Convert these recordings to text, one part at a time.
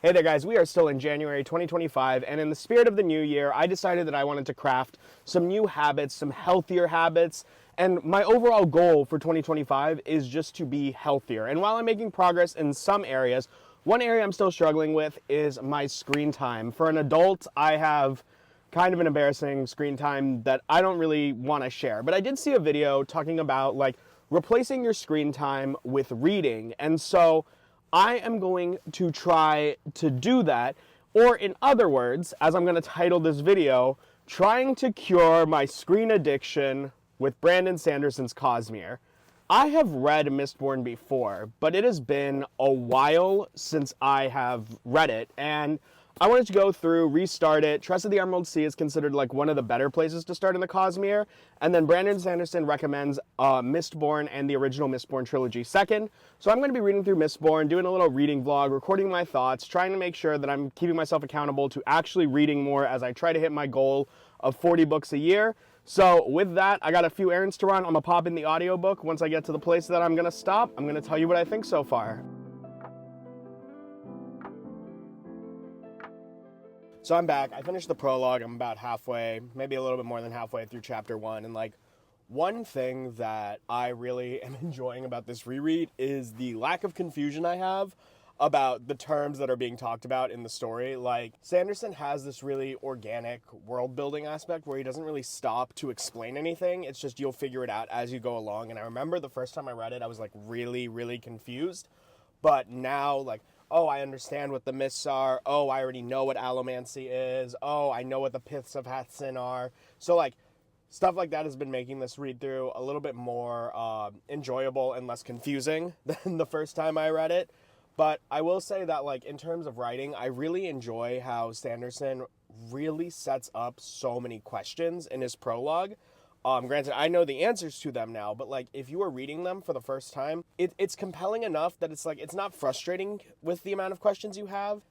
Hey there guys, we are still in January 2025, and in the spirit of the new year, I decided that I wanted to craft some new habits, some healthier habits, and my overall goal for 2025 is just to be healthier. And while I'm making progress in some areas, one area I'm still struggling with is my screen time. For an adult, I have kind of an embarrassing screen time that I don't really want to share, but I did see a video talking about like replacing your screen time with reading, and so I am going to try to do that, or in other words, as I'm going to title this video, trying to cure my screen addiction with Brandon Sanderson's Cosmere. I have read Mistborn before, but it has been a while since I have read it, and I wanted to go through, restart it. Trust of the Emerald Sea is considered like one of the better places to start in the Cosmere, and then Brandon Sanderson recommends Mistborn and the original Mistborn trilogy second. So I'm going to be reading through Mistborn, doing a little reading vlog, recording my thoughts, trying to make sure that I'm keeping myself accountable to actually reading more as I try to hit my goal of 40 books a year. So with that, I got a few errands to run. I'm going to pop in the audiobook. Once I get to the place that I'm going to stop, I'm going to tell you what I think so far. So I'm back. I finished the prologue. I'm about halfway, maybe a little bit more than halfway through chapter 1. And like, one thing that I really am enjoying about this reread is the lack of confusion I have about the terms that are being talked about in the story. Like, Sanderson has this really organic world building aspect where he doesn't really stop to explain anything. It's just you'll figure it out as you go along. And I remember the first time I read it, I was like really confused. But now, like, oh, I understand what the myths are. Oh, I already know what allomancy is. Oh, I know what the piths of Hathsin are. So, like, stuff like that has been making this read-through a little bit more enjoyable and less confusing than the first time I read it. But I will say that, like, in terms of writing, I really enjoy how Sanderson really sets up so many questions in his prologue. Granted, I know the answers to them now, but like if you were reading them for the first time, it's compelling enough that it's like it's not frustrating with the amount of questions you have,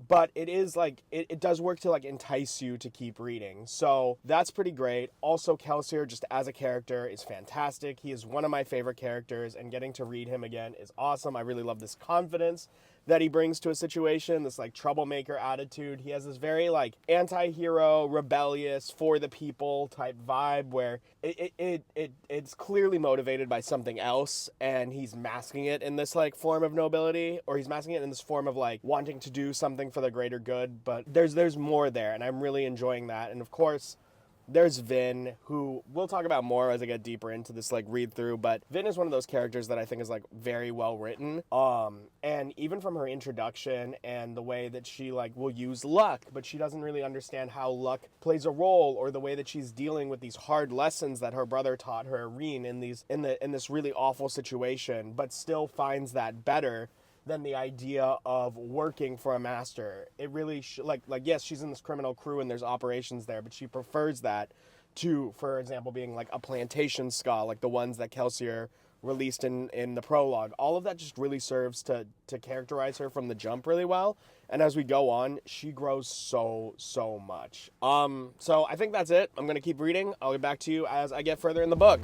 but it is like it does work to like entice you to keep reading. So that's pretty great. Also, Kelsier just as a character is fantastic. He is one of my favorite characters, and getting to read him again is awesome. I really love this confidence that he brings to a situation, this like troublemaker attitude. He has this very like anti-hero, rebellious, for the people type vibe where it's clearly motivated by something else, and he's masking it in this like form of nobility, or he's masking it in this form of like wanting to do something for the greater good. But there's more there, and I'm really enjoying that. And of course, there's Vin, who we'll talk about more as I get deeper into this like read through, but Vin is one of those characters that I think is like very well written. And even from her introduction and the way that she like will use luck, but she doesn't really understand how luck plays a role, or the way that she's dealing with these hard lessons that her brother taught her, Reen, in this really awful situation, but still finds that better than the idea of working for a master. It really, like yes, she's in this criminal crew and there's operations there, but she prefers that to, for example, being like a plantation ska, like the ones that Kelsier released in the prologue. All of that just really serves to characterize her from the jump really well. And as we go on, she grows so much. So I think that's it. I'm going to keep reading. I'll get back to you as I get further in the book.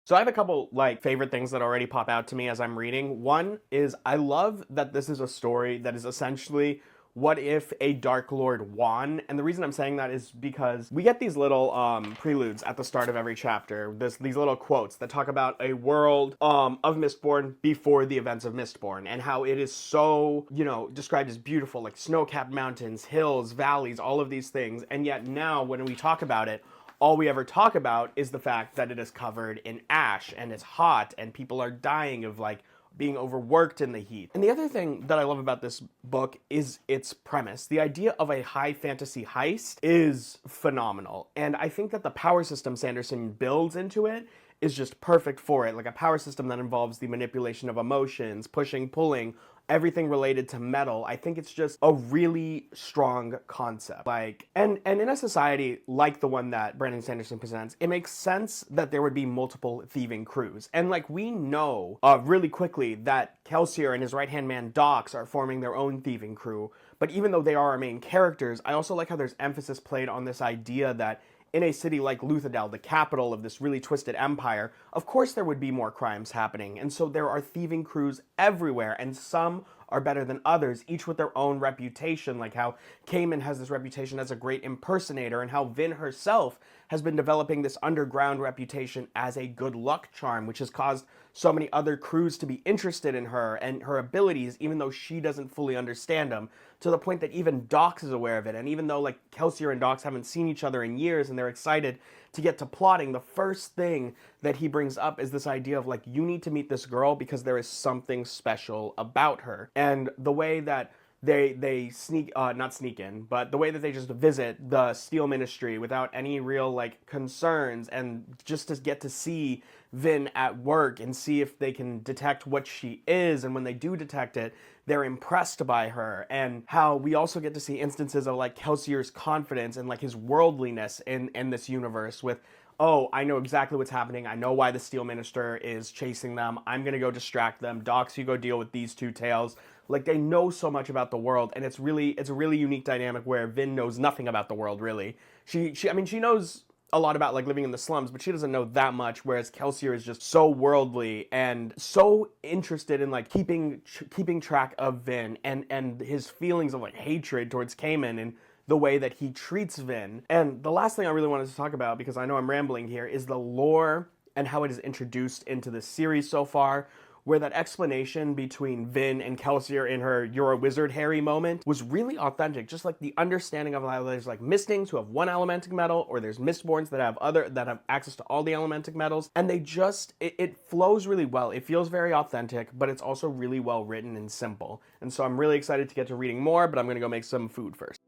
So I have a couple like favorite things that already pop out to me as I'm reading. One is I love that this is a story that is essentially what if a Dark Lord won. And the reason I'm saying that is because we get these little preludes at the start of every chapter. These little quotes that talk about a world of Mistborn before the events of Mistborn, and how it is so, you know, described as beautiful, like snow-capped mountains, hills, valleys, all of these things. And yet now when we talk about it, all we ever talk about is the fact that it is covered in ash and it's hot and people are dying of like being overworked in the heat. And the other thing that I love about this book is its premise. The idea of a high fantasy heist is phenomenal. And I think that the power system Sanderson builds into it is just perfect for it. Like a power system that involves the manipulation of emotions, pushing, pulling, everything related to metal. I think it's just a really strong concept. Like, and in a society like the one that Brandon Sanderson presents, it makes sense that there would be multiple thieving crews. And like, we know really quickly that Kelsier and his right-hand man Dox are forming their own thieving crew, But even though they are our main characters, I also like how there's emphasis played on this idea that in a city like Luthadel, the capital of this really twisted empire, of course there would be more crimes happening. And so there are thieving crews everywhere, and some are better than others, each with their own reputation, like how Cayman has this reputation as a great impersonator, and how Vin herself has been developing this underground reputation as a good luck charm, which has caused so many other crews to be interested in her and her abilities, even though she doesn't fully understand them, to the point that even Dox is aware of it. And even though like Kelsier and Dox haven't seen each other in years and they're excited to get to plotting, the first thing that he brings up is this idea of like, you need to meet this girl because there is something special about her. And the way that they sneak, not sneak in, but the way that they just visit the Steel Ministry without any real like concerns, and just to get to see Vin at work and see if they can detect what she is, and when they do detect it, they're impressed by her. And how we also get to see instances of like Kelsier's confidence and like his worldliness in this universe with, oh, I know exactly what's happening. I know why the Steel Minister is chasing them. I'm going to go distract them. Dox, you go deal with these two tails. Like, they know so much about the world, and it's a really unique dynamic where Vin knows nothing about the world, really. She knows a lot about, like, living in the slums, but she doesn't know that much, whereas Kelsier is just so worldly and so interested in, like, keeping track of Vin and his feelings of, like, hatred towards Cayman and the way that he treats Vin. And the last thing I really wanted to talk about, because I know I'm rambling here, is the lore and how it is introduced into this series so far, where that explanation between Vin and Kelsier in her "you're a wizard, Harry" moment was really authentic. Just like the understanding of how there's like Mistings who have one elemental metal, or there's Mistborns that have access to all the elemental metals, and they just, it flows really well. It feels very authentic, but it's also really well written and simple. And so I'm really excited to get to reading more, but I'm gonna go make some food first.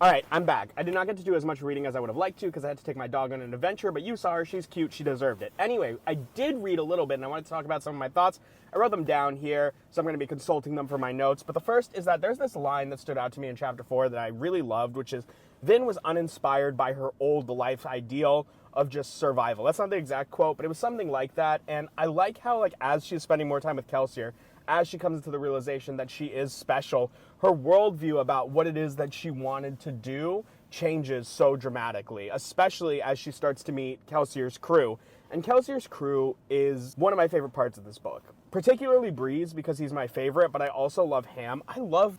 Alright, I'm back. I did not get to do as much reading as I would have liked to because I had to take my dog on an adventure, but you saw her, she's cute, she deserved it. Anyway, I did read a little bit and I wanted to talk about some of my thoughts. I wrote them down here, so I'm going to be consulting them for my notes. But the first is that there's this line that stood out to me in chapter 4 that I really loved, which is, Vin was uninspired by her old life ideal of just survival. That's not the exact quote, but it was something like that. And I like how, like, as she's spending more time with Kelsier, as she comes into the realization that she is special, her worldview about what it is that she wanted to do changes so dramatically, especially as she starts to meet Kelsier's crew. And Kelsier's crew is one of my favorite parts of this book. Particularly Breeze, because he's my favorite, but I also love Ham. I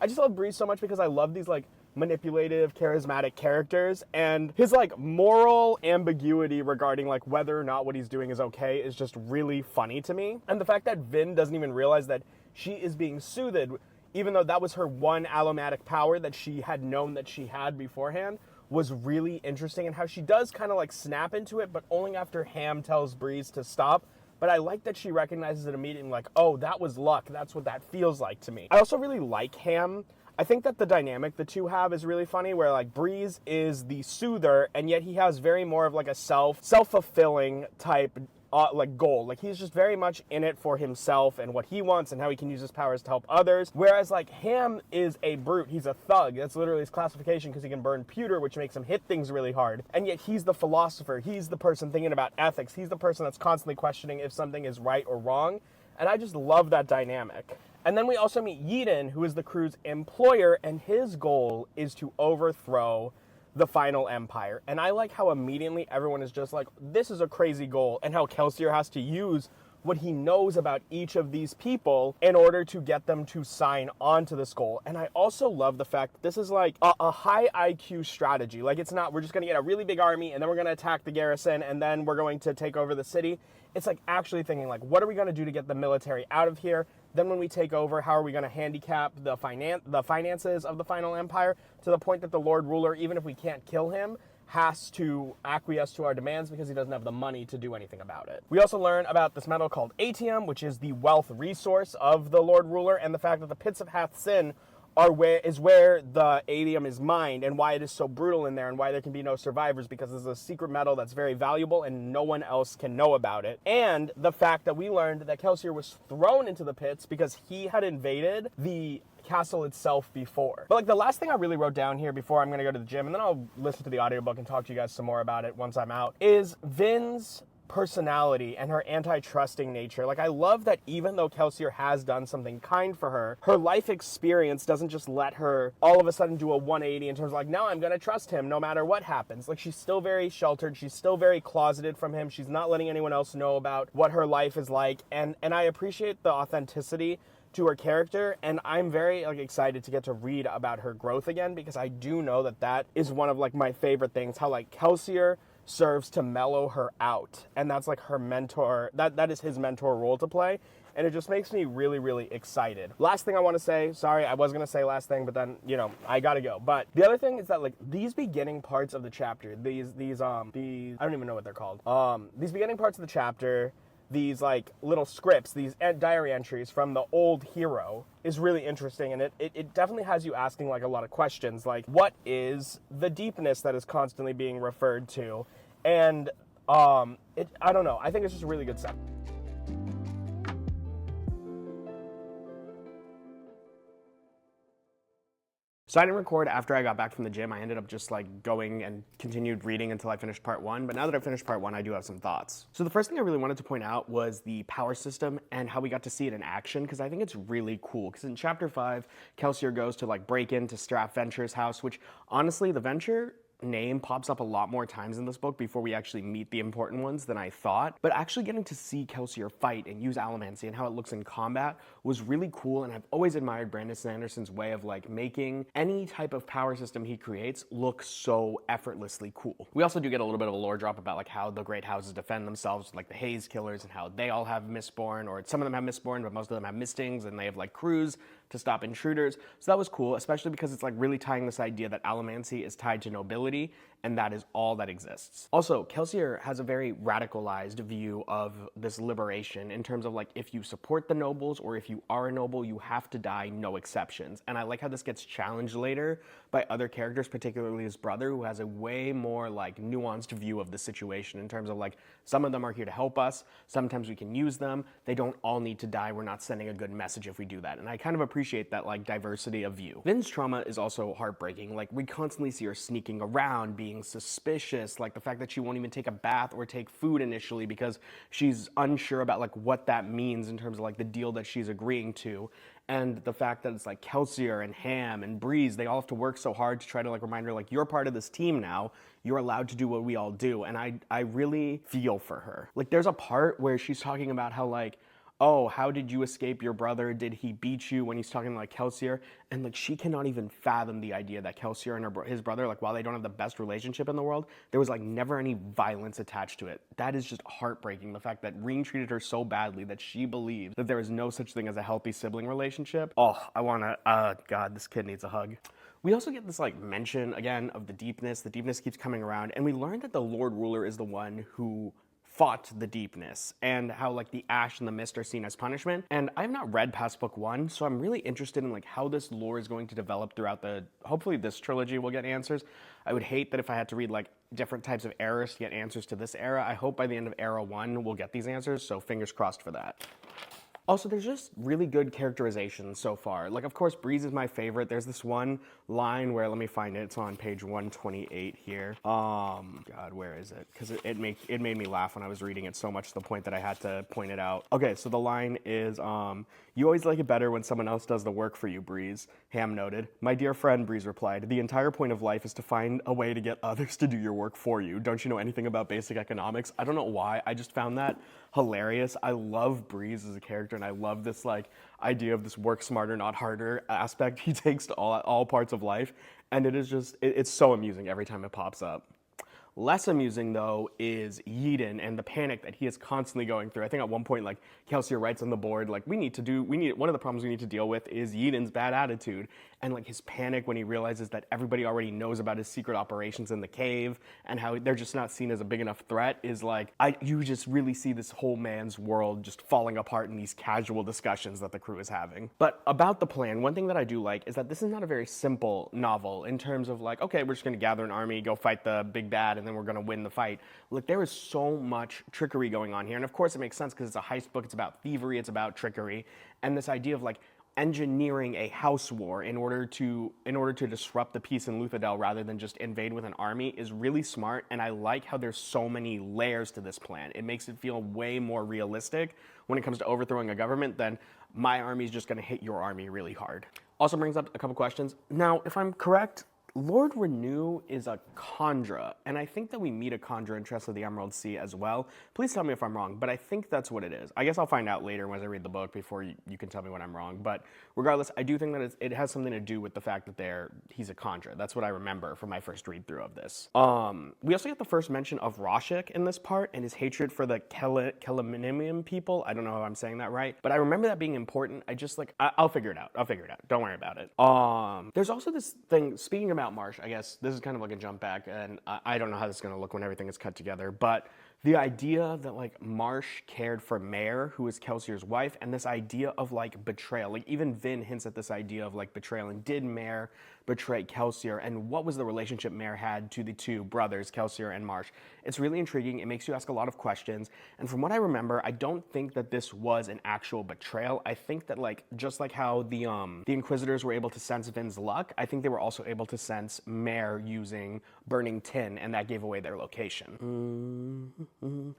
just love Breeze so much because I love these, like, manipulative, charismatic characters, and his, like, moral ambiguity regarding, like, whether or not what he's doing is okay is just really funny to me. And the fact that Vin doesn't even realize that she is being soothed, even though that was her one allomatic power that she had known that she had beforehand, was really interesting. And how she does kind of, like, snap into it, but only after Ham tells Breeze to stop. But I like that she recognizes it immediately, like, oh, that was luck. That's what that feels like to me. I also really like Ham. I think that the dynamic the two have is really funny, where, like, Breeze is the soother, and yet he has very more of, like, a self-fulfilling type, like, goal. Like, he's just very much in it for himself and what he wants and how he can use his powers to help others. Whereas, like, Ham is a brute. He's a thug. That's literally his classification, because he can burn pewter, which makes him hit things really hard. And yet he's the philosopher. He's the person thinking about ethics. He's the person that's constantly questioning if something is right or wrong. And I just love that dynamic. And then we also meet Yiden, who is the crew's employer, and his goal is to overthrow the final empire. And I like how immediately everyone is just like, this is a crazy goal, and how Kelsier has to use what he knows about each of these people in order to get them to sign on to this goal. And I also love the fact that this is like a high IQ strategy. Like, it's not, we're just gonna get a really big army and then we're gonna attack the garrison and then we're going to take over the city. It's like actually thinking, like, what are we gonna do to get the military out of here? Then when we take over, how are we gonna handicap the finances of the final empire to the point that the Lord Ruler, even if we can't kill him, has to acquiesce to our demands because he doesn't have the money to do anything about it. We also learn about this metal called atium, which is the wealth resource of the Lord Ruler, and the fact that the pits of Hath Sin is where the iridium is mined and why it is so brutal in there and why there can be no survivors, because it's a secret metal that's very valuable and no one else can know about it. And the fact that we learned that Kelsier was thrown into the pits because he had invaded the castle itself before. But like the last thing I really wrote down here before I'm gonna go to the gym, and then I'll listen to the audiobook and talk to you guys some more about it once I'm out, is Vin's personality and her anti-trusting nature. Like, I love that even though Kelsier has done something kind for her, her life experience doesn't just let her all of a sudden do a 180 in terms of like, no, I'm gonna trust him no matter what happens. Like, she's still very sheltered, she's still very closeted from him, she's not letting anyone else know about what her life is like, and I appreciate the authenticity to her character, and I'm very like excited to get to read about her growth again, because I do know that that is one of like my favorite things, how like Kelsier serves to mellow her out, and that's like her mentor, that is his mentor role to play, and it just makes me really, really excited. Last thing I want to say, sorry, I was going to say last thing, but then, you know, I gotta go. But the other thing is that like these beginning parts of the chapter, these I don't even know what they're called, these beginning parts of the chapter, these like little scripts, these diary entries from the old hero is really interesting, and it definitely has you asking like a lot of questions, like what is the deepness that is constantly being referred to, and I don't know, I think it's just a really good stuff. So I didn't record after I got back from the gym. I ended up just like going and continued reading until I finished part 1. But now that I finished part 1, I do have some thoughts. So the first thing I really wanted to point out was the power system and how we got to see it in action, because I think it's really cool. Because in chapter 5, Kelsier goes to like break into Straff Venture's house, which honestly, the Venture name pops up a lot more times in this book before we actually meet the important ones than I thought. But actually getting to see Kelsier fight and use allomancy and how it looks in combat was really cool, and I've always admired Brandon Sanderson's way of like making any type of power system he creates look so effortlessly cool. We also do get a little bit of a lore drop about like how the great houses defend themselves, like the Hayes killers, and how they all have Mistborn, or some of them have Mistborn, but most of them have Mistings, and they have like crews to stop intruders. So that was cool, especially because it's like really tying this idea that allomancy is tied to nobility, and that is all that exists. Also, Kelsier has a very radicalized view of this liberation in terms of like, if you support the nobles or if you are a noble, you have to die, no exceptions. And I like how this gets challenged later by other characters, particularly his brother, who has a way more like nuanced view of the situation in terms of like, some of them are here to help us, sometimes we can use them, they don't all need to die, we're not sending a good message if we do that. And I kind of appreciate that like diversity of view. Vin's trauma is also heartbreaking. Like, we constantly see her sneaking around, being suspicious, like the fact that she won't even take a bath or take food initially because she's unsure about like what that means in terms of like the deal that she's agreeing to, and the fact that it's like Kelsier and Ham and Breeze, they all have to work so hard to try to like remind her like, you're part of this team now, you're allowed to do what we all do. And I really feel for her. Like, there's a part where she's talking about how like, oh, how did you escape your brother? Did he beat you? When he's talking to like Kelsier, and like she cannot even fathom the idea that Kelsier and his brother, like while they don't have the best relationship in the world, there was like never any violence attached to it. That is just heartbreaking. The fact that Reen treated her so badly that she believed that there is no such thing as a healthy sibling relationship. Oh, I wanna, God, this kid needs a hug. We also get this like mention again of the deepness. The deepness keeps coming around, and we learn that the Lord Ruler is the one who fought the deepness, and how like the ash and the mist are seen as punishment. And I've not read past book 1, so I'm really interested in like how this lore is going to develop throughout hopefully this trilogy will get answers. I would hate that if I had to read like different types of eras to get answers to this era. I hope by the end of era 1 we'll get these answers, so fingers crossed for that. Also, there's just really good characterization so far. Like, of course, Breeze is my favorite. There's this one line where, let me find it. It's on page 128 here. God, where is it? Because it made me laugh when I was reading it so much to the point that I had to point it out. Okay, so the line is, you always like it better when someone else does the work for you, Breeze. Ham noted. My dear friend, Breeze replied, the entire point of life is to find a way to get others to do your work for you. Don't you know anything about basic economics? I don't know why. I just found that hilarious. I love Breeze as a character, and I love this like idea of this work smarter, not harder aspect he takes to all parts of life, and it is just, it's so amusing every time it pops up. Less amusing, though, is Yeadon and the panic that he is constantly going through. I think at one point, like, Kelsier writes on the board, like, one of the problems we need to deal with is Yeadon's bad attitude. And, like, his panic when he realizes that everybody already knows about his secret operations in the cave and how they're just not seen as a big enough threat is, like, you just really see this whole man's world just falling apart in these casual discussions that the crew is having. But about the plan, one thing that I do like is that this is not a very simple novel in terms of, like, okay, we're just going to gather an army, go fight the big bad, and then we're going to win the fight. Look, there is so much trickery going on here. And of course it makes sense because it's a heist book. It's about thievery. It's about trickery. And this idea of, like, engineering a house war in order to disrupt the peace in Luthadel rather than just invade with an army is really smart, and I like how there's so many layers to this plan. It makes it feel way more realistic when it comes to overthrowing a government than my army is just going to hit your army really hard. Also brings up a couple questions. Now, if I'm correct, Lord Renew is a Khandra, and I think that we meet a Khandra in Tress of the Emerald Sea as well. Please tell me if I'm wrong, but I think that's what it is. I guess I'll find out later as I read the book before you can tell me when I'm wrong, but regardless, I do think that it has something to do with the fact that he's a Khandra. That's what I remember from my first read-through of this. We also get the first mention of Rashik in this part and his hatred for the Keliminium people. I don't know if I'm saying that right, but I remember that being important. I'll figure it out. Don't worry about it. There's also this thing, speaking about Marsh, I guess this is kind of like a jump back, and I don't know how this is going to look when everything is cut together, but the idea that, like, Marsh cared for Mare, who is Kelsier's wife, and this idea of, like, betrayal. Like, even Vin hints at this idea of, like, betrayal, and did Mare betray Kelsier, and what was the relationship Mare had to the two brothers, Kelsier and Marsh? It's really intriguing. It makes you ask a lot of questions, and from what I remember, I don't think that this was an actual betrayal. I think that, like, just like how the Inquisitors were able to sense Vin's luck, I think they were also able to sense Mare using burning tin, and that gave away their location.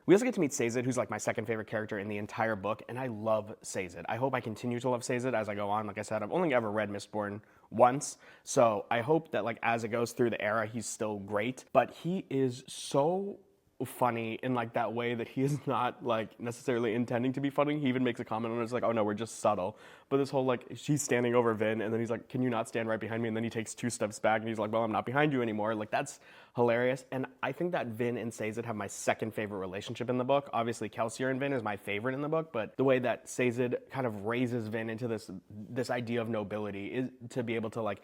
We also get to meet Sazed, who's, like, my second favorite character in the entire book, and I love Sazed. I hope I continue to love Sazed as I go on. Like I said, I've only ever read Mistborn once, so I hope that, like, as it goes through the era, he's still great, but he is so funny in, like, that way that he is not, like, necessarily intending to be funny. He even makes a comment on it, it's like, oh no, we're just subtle. But this whole, like, she's standing over Vin, and then he's like, can you not stand right behind me? And then he takes 2 steps back, and he's like, well, I'm not behind you anymore. Like, that's hilarious. And I think that Vin and Sazed have my second favorite relationship in the book. Obviously, Kelsier and Vin is my favorite in the book, but the way that Sazed kind of raises Vin into this idea of nobility is to be able to, like,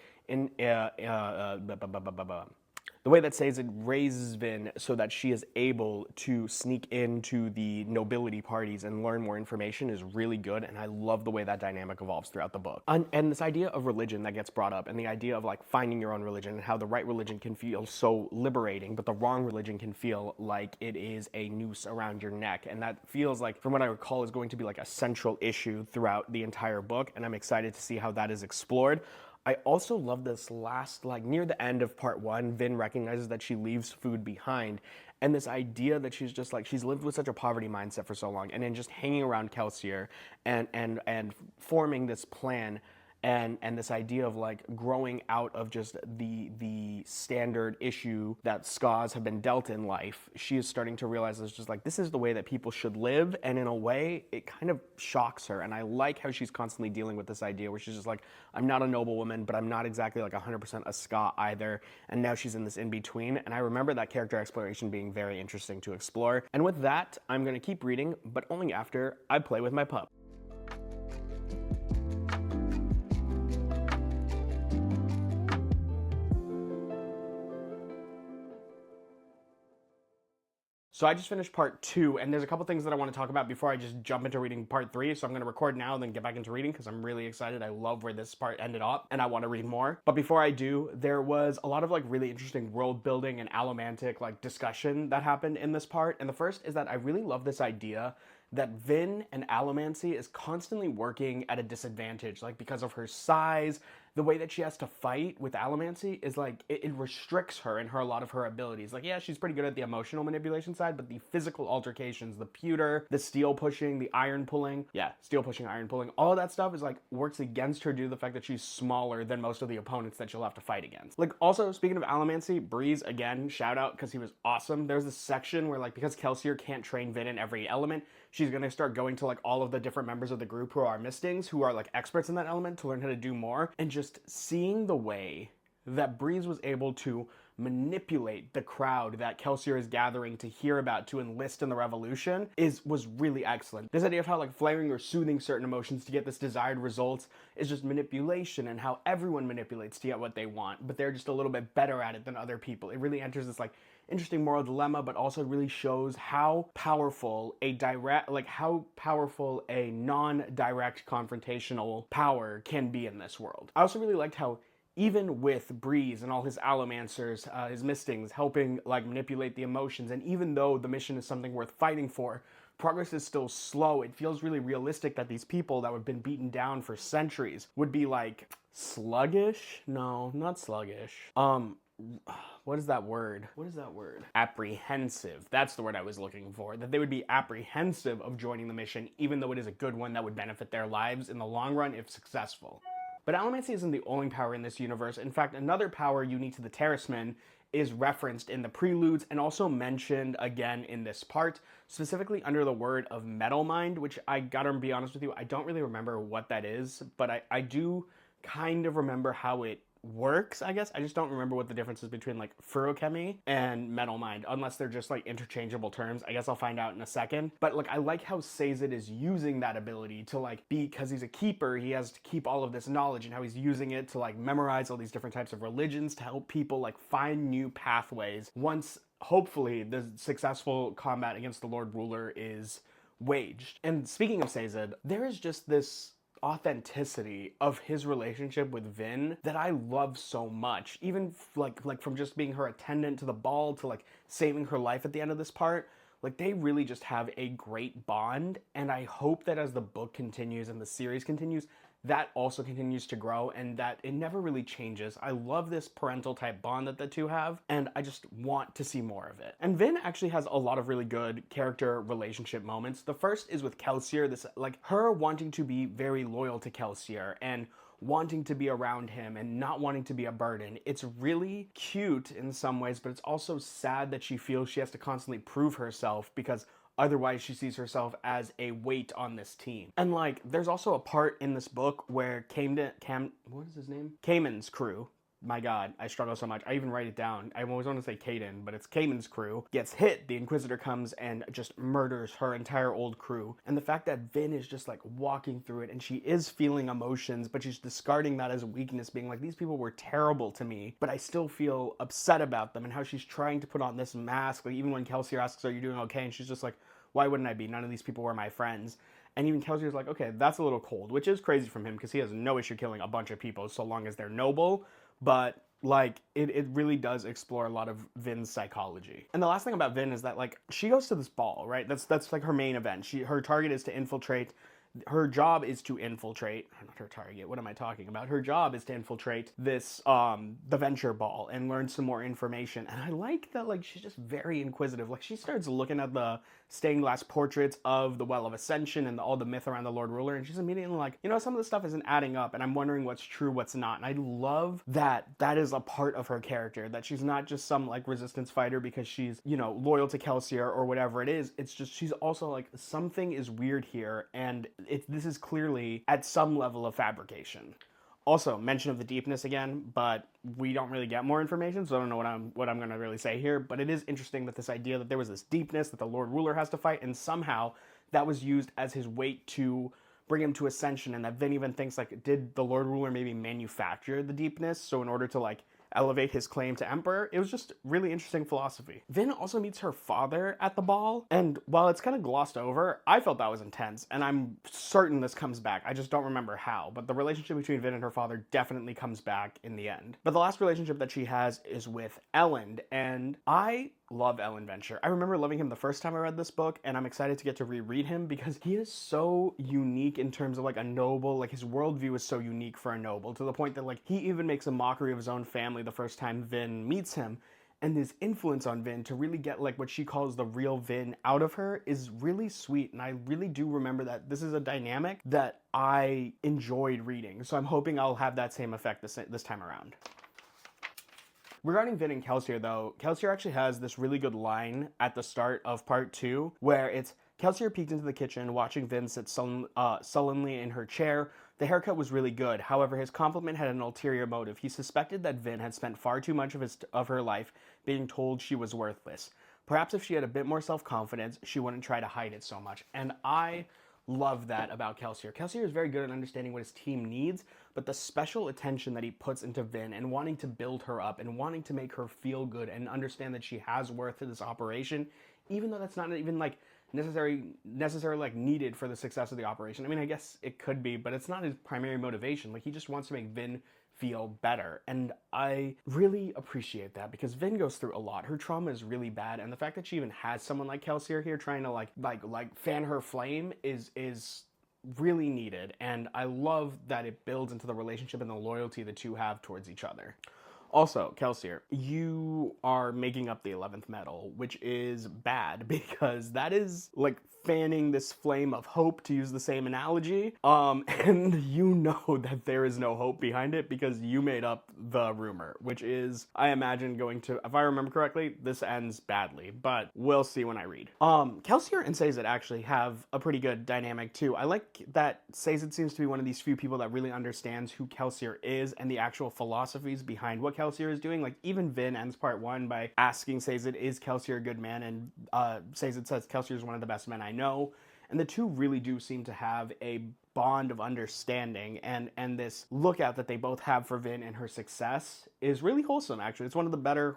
the way that Sazed raises Vin so that she is able to sneak into the nobility parties and learn more information is really good, and I love the way that dynamic evolves throughout the book. And this idea of religion that gets brought up, and the idea of, like, finding your own religion, and how the right religion can feel so liberating, but the wrong religion can feel like it is a noose around your neck, and that feels like, from what I recall, is going to be, like, a central issue throughout the entire book, and I'm excited to see how that is explored. I also love this last, like, near the end of part 1, Vin recognizes that she leaves food behind, and this idea that she's just, like, she's lived with such a poverty mindset for so long, and then just hanging around Kelsier and forming this plan, and this idea of, like, growing out of just the standard issue that scars have been dealt in life. She is starting to realize it's just, like, this is the way that people should live, and in a way, it kind of shocks her, and I like how she's constantly dealing with this idea where she's just like, I'm not a noblewoman, but I'm not exactly, like, 100% a Ska either, and now she's in this in-between, and I remember that character exploration being very interesting to explore. And with that, I'm going to keep reading, but only after I play with my pup. So I just finished part 2, and there's a couple things that I want to talk about before I just jump into reading part 3. So I'm going to record now and then get back into reading because I'm really excited. I love where this part ended up, and I want to read more. But before I do, there was a lot of, like, really interesting world building and allomantic, like, discussion that happened in this part. And the first is that I really love this idea that Vin and allomancy is constantly working at a disadvantage, like, because of her size. The way that she has to fight with allomancy is, like, it restricts her and a lot of her abilities. Like, yeah, she's pretty good at the emotional manipulation side, but the physical altercations, the pewter, the steel pushing, the iron pulling, steel pushing, iron pulling, all of that stuff is, like, works against her due to the fact that she's smaller than most of the opponents that she'll have to fight against. Like, also, speaking of allomancy, Breeze, again, shout out, because he was awesome. There's this section where, like, because Kelsier can't train Vin in every element, she's going to start going to, like, all of the different members of the group who are mistings, who are, like, experts in that element to learn how to do more. And just seeing the way that Breeze was able to manipulate the crowd that Kelsier is gathering to hear about, to enlist in the revolution, was really excellent. This idea of how like flaring or soothing certain emotions to get this desired results is just manipulation, and how everyone manipulates to get what they want, but they're just a little bit better at it than other people. It really enters this like interesting moral dilemma, but also really shows how powerful a non-direct confrontational power can be in this world. I also really liked how even with Breeze and all his allomancers, his mistings, helping like manipulate the emotions, and even though the mission is something worth fighting for, progress is still slow. It feels really realistic that these people that have been beaten down for centuries would be like sluggish? No, not sluggish. What is that word? Apprehensive. That's the word I was looking for. That they would be apprehensive of joining the mission, even though it is a good one that would benefit their lives in the long run if successful. But allomancy isn't the only power in this universe. In fact, another power unique to the Terracemen is referenced in the preludes and also mentioned again in this part, specifically under the word of Metal Mind, which I gotta be honest with you, I don't really remember what that is, but I do kind of remember how it works, I guess. I just don't remember what the difference is between like Furochemy and Metal Mind, unless they're just like interchangeable terms. I guess I'll find out in a second. But like, I like how Sazed is using that ability to like because he's a keeper, he has to keep all of this knowledge, and how he's using it to like memorize all these different types of religions to help people like find new pathways once hopefully the successful combat against the Lord Ruler is waged. And speaking of Sazed, there is just this authenticity of his relationship with Vin that I love so much. Even like from just being her attendant to the ball to like saving her life at the end of this part, like they really just have a great bond, and I hope that as the book continues and the series continues, that also continues to grow and that it never really changes. I love this parental type bond that the two have, and I just want to see more of it. And Vin actually has a lot of really good character relationship moments. The first is with Kelsier, this like her wanting to be very loyal to Kelsier and wanting to be around him and not wanting to be a burden. It's really cute in some ways, but it's also sad that she feels she has to constantly prove herself because otherwise she sees herself as a weight on this team. And like, there's also a part in this book where what is his name? Cayman's crew. My God, I struggle so much. I even write it down. I always want to say Caden, but it's Cayman's crew. Gets hit. The Inquisitor comes and just murders her entire old crew. And the fact that Vin is just like walking through it and she is feeling emotions, but she's discarding that as a weakness, being like, these people were terrible to me, but I still feel upset about them, and how she's trying to put on this mask. Like even when Kelsier asks, are you doing okay? And she's just like, why wouldn't I be? None of these people were my friends. And even Kelsier's like, okay, that's a little cold, which is crazy from him because he has no issue killing a bunch of people so long as they're noble. But like, it really does explore a lot of Vin's psychology. And the last thing about Vin is that like, she goes to this ball, right? That's like her main event. Her target is to infiltrate. Her job is to infiltrate, not her target, what am I talking about? Her job is to infiltrate this, the Venture Ball and learn some more information. And I like that, like, she's just very inquisitive. Like, she starts looking at the stained glass portraits of the Well of Ascension and all the myth around the Lord Ruler, and she's immediately like, you know, some of this stuff isn't adding up, and I'm wondering what's true, what's not. And I love that that is a part of her character, that she's not just some, like, resistance fighter because she's, you know, loyal to Kelsier or whatever it is. It's just, she's also like, something is weird here, and this is clearly at some level of fabrication. Also, mention of the deepness again, but we don't really get more information, so I don't know what I'm going to really say here, but it is interesting that this idea that there was this deepness that the Lord Ruler has to fight, and somehow that was used as his weight to bring him to ascension, and that Vin even thinks, like, did the Lord Ruler maybe manufacture the deepness, so in order to, like, elevate his claim to Emperor? It was just really interesting philosophy. Vin also meets her father at the ball, and while it's kind of glossed over, I felt that was intense, and I'm certain this comes back. I just don't remember how, but the relationship between Vin and her father definitely comes back in the end. But the last relationship that she has is with Elend, and I love Elend Venture. I remember loving him the first time I read this book, and I'm excited to get to reread him because he is so unique in terms of like a noble. Like, his worldview is so unique for a noble, to the point that like he even makes a mockery of his own family the first time Vin meets him. And his influence on Vin to really get like what she calls the real Vin out of her is really sweet. And I really do remember that this is a dynamic that I enjoyed reading. So I'm hoping I'll have that same effect this time around. Regarding Vin and Kelsier, though, Kelsier actually has this really good line at the start of part 2, where it's Kelsier peeked into the kitchen, watching Vin sit sullenly in her chair. The haircut was really good. However, his compliment had an ulterior motive. He suspected that Vin had spent far too much of her life being told she was worthless. Perhaps if she had a bit more self-confidence, she wouldn't try to hide it so much. And I love that about Kelsier. Kelsier is very good at understanding what his team needs, but the special attention that he puts into Vin and wanting to build her up and wanting to make her feel good and understand that she has worth to this operation, even though that's not even like necessarily like needed for the success of the operation. I mean, I guess it could be, but it's not his primary motivation. Like, he just wants to make Vin feel better, and I really appreciate that because Vin goes through a lot. Her trauma is really bad, and the fact that she even has someone like Kelsier here trying to like fan her flame is really needed, and I love that it builds into the relationship and the loyalty the two have towards each other. Also, Kelsier, you are making up the 11th metal, which is bad because that is like fanning this flame of hope, to use the same analogy. And you know that there is no hope behind it because you made up the rumor, which is, I imagine, going to, if I remember correctly, this ends badly, but we'll see when I read. Kelsier and Sazed actually have a pretty good dynamic too. I like that Sazed seems to be one of these few people that really understands who Kelsier is and the actual philosophies behind what Kelsier is doing. Like, even Vin ends part one by asking Sazed, is Kelsier a good man? And Sazed says Kelsier is one of the best men I know. And the two really do seem to have a bond of understanding, and this lookout that they both have for Vin and her success is really wholesome, actually. It's one of the better,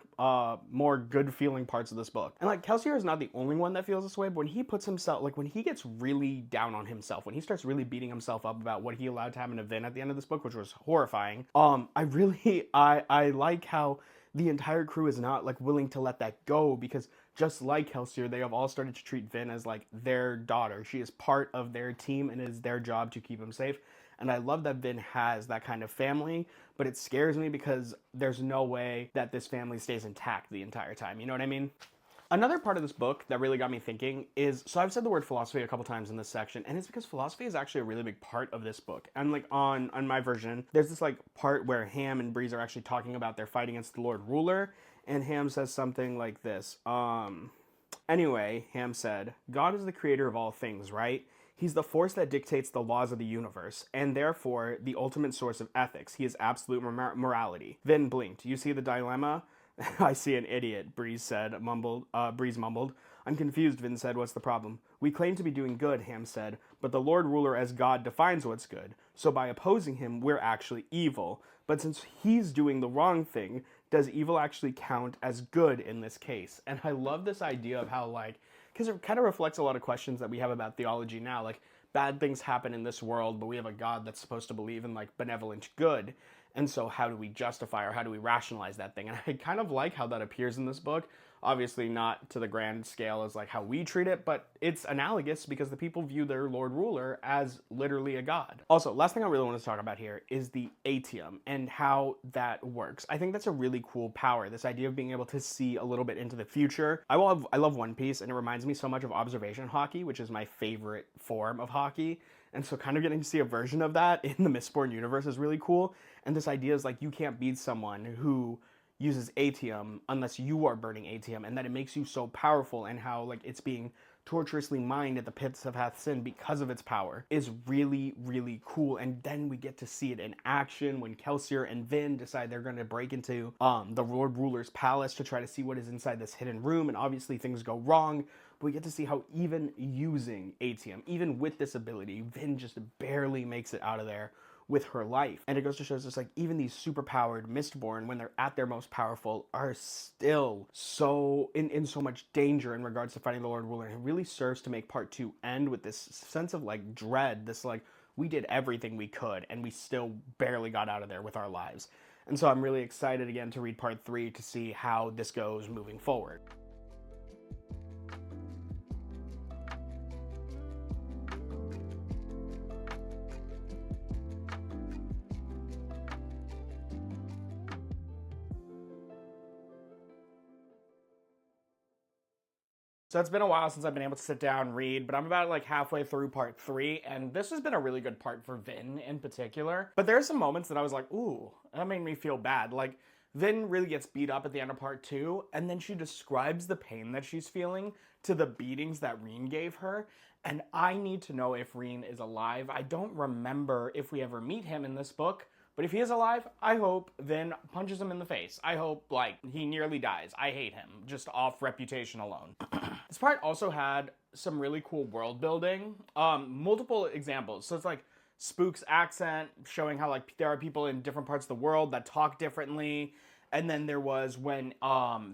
more good-feeling parts of this book. And, like, Kelsier is not the only one that feels this way, but when he puts himself, like, when he gets really down on himself, when he starts really beating himself up about what he allowed to happen to Vin at the end of this book, which was horrifying, I like how the entire crew is not, like, willing to let that go, because just like Kelsier, they have all started to treat Vin as, like, their daughter. She is part of their team, and it is their job to keep him safe. And I love that Vin has that kind of family, but it scares me because there's no way that this family stays intact the entire time. You know what I mean? Another part of this book that really got me thinking is, so I've said the word philosophy a couple times in this section, and it's because philosophy is actually a really big part of this book. And like on my version, there's this like part where Ham and Breeze are actually talking about their fight against the Lord Ruler, and Ham says something like this. Anyway, Ham said, God is the creator of all things, right? He's the force that dictates the laws of the universe, and therefore the ultimate source of ethics. He is absolute morality. Vin blinked. You see the dilemma? I see an idiot, Breeze mumbled. I'm confused, Vin said. What's the problem? We claim to be doing good, Ham said, but the Lord Ruler as God defines what's good. So by opposing him, we're actually evil. But since he's doing the wrong thing, does evil actually count as good in this case? And I love this idea of how, like, because it kind of reflects a lot of questions that we have about theology now. Like, bad things happen in this world, but we have a God that's supposed to believe in, like, benevolent good. And so how do we justify or how do we rationalize that thing? And I kind of like how that appears in this book. Obviously not to the grand scale as like how we treat it, but it's analogous because the people view their Lord Ruler as literally a god. Also, last thing I really want to talk about here is the atium and how that works. I think that's a really cool power, this idea of being able to see a little bit into the future. I love One Piece, and it reminds me so much of observation hockey, which is my favorite form of hockey. And so kind of getting to see a version of that in the Mistborn universe is really cool. And this idea is like you can't beat someone who uses atium unless you are burning atium, and that it makes you so powerful, and how like it's being torturously mined at the pits of Hath-Sin because of its power is really, really cool. And then we get to see it in action when Kelsier and Vin decide they're going to break into the Lord Ruler's palace to try to see what is inside this hidden room, and obviously things go wrong. But we get to see how even using atium, even with this ability, Vin just barely makes it out of there with her life. And it goes to show us just like even these superpowered Mistborn, when they're at their most powerful, are still so in so much danger in regards to fighting the Lord Ruler. And it really serves to make part 2 end with this sense of like dread, this like we did everything we could and we still barely got out of there with our lives. And so I'm really excited again to read part 3 to see how this goes moving forward. So it's been a while since I've been able to sit down and read, but I'm about like halfway through part 3, and this has been a really good part for Vin in particular. But there are some moments that I was like, ooh, that made me feel bad. Like, Vin really gets beat up at the end of part 2, and then she describes the pain that she's feeling to the beatings that Reen gave her. And I need to know if Reen is alive. I don't remember if we ever meet him in this book, but if he is alive, I hope Vin punches him in the face. I hope, like, he nearly dies. I hate him, just off reputation alone. This part also had some really cool world building. Multiple examples. So it's like Spook's accent, showing how, like, there are people in different parts of the world that talk differently. And then there was when